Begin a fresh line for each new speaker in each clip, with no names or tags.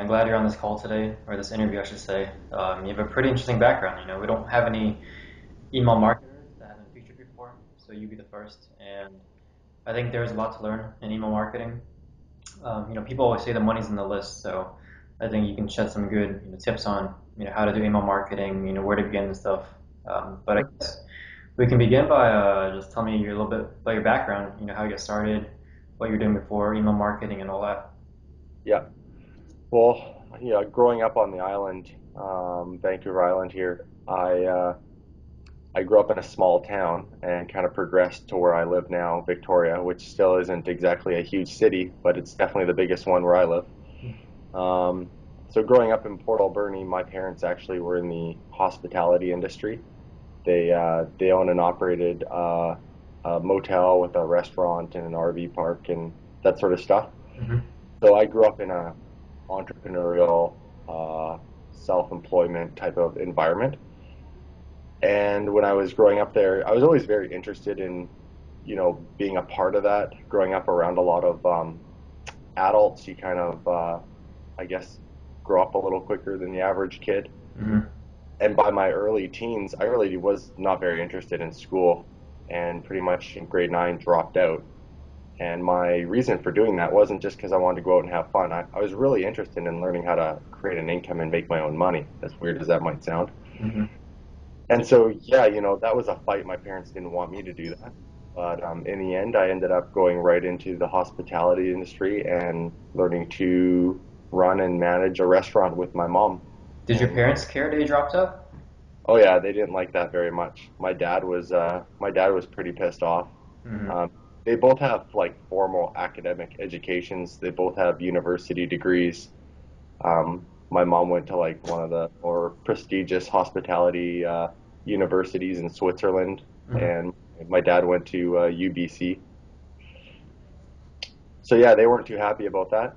I'm glad you're on this call today, or this interview, I should say. You have a pretty interesting background. We don't have any email marketers that have been featured before, so you be the first. And I think there's a lot to learn in email marketing. People always say the money's in the list, so I think you can shed some good tips on how to do email marketing, where to begin and stuff. But I guess we can begin by just telling me a little bit about your background, how you got started, what you're doing before email marketing and all that.
Yeah. Well, yeah, growing up on the island, Vancouver Island here, I grew up in a small town and kind of progressed to where I live now, Victoria, which still isn't exactly a huge city, but it's definitely the biggest one where I live. Um, so growing up in Port Alberni, my parents actually were in the hospitality industry. They owned and operated a motel with a restaurant and an RV park and that sort of stuff.
Hmm.
So I grew up in a entrepreneurial, self-employment type of environment. And when I was growing up there, I was always very interested in, being a part of that. Growing up around a lot of adults, you kind of, I guess, grow up a little quicker than the average kid.
Hmm.
And by my early teens, I really was not very interested in school, and pretty much in grade nine dropped out. And my reason for doing that wasn't just because I wanted to go out and have fun. I was really interested in learning how to create an income and make my own money, as weird as that might sound.
Hmm.
And so, yeah, that was a fight. My parents didn't want me to do that. But in the end, I ended up going right into the hospitality industry and learning to run and manage a restaurant with my mom.
Did your
And
parents care that you dropped out?
oh yeah, they didn't like that very much. My dad was pretty pissed off.
Hmm.
Um, they both have like formal academic educations. They both have university degrees. My mom went to like one of the more prestigious hospitality universities in Switzerland,
Hmm.
and my dad went to UBC. So yeah, they weren't too happy about that.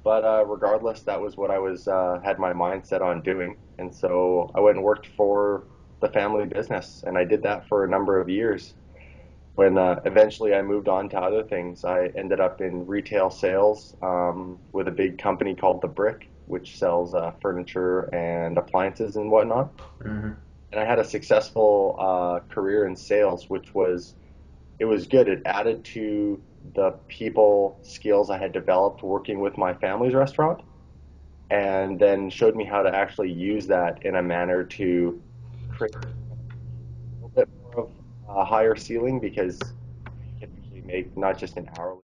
But regardless, that was what I was had my mind set on doing, and so I went and worked for the family business, and I did that for a number of years. When eventually I moved on to other things, I ended up in retail sales with a big company called The Brick, which sells furniture and appliances and whatnot.
Hmm.
And I had a successful career in sales, which was it was good. It added to the people skills I had developed working with my family's restaurant, and then showed me how to actually use that in a manner to create a little bit more of a higher ceiling because you can actually make not just an hourly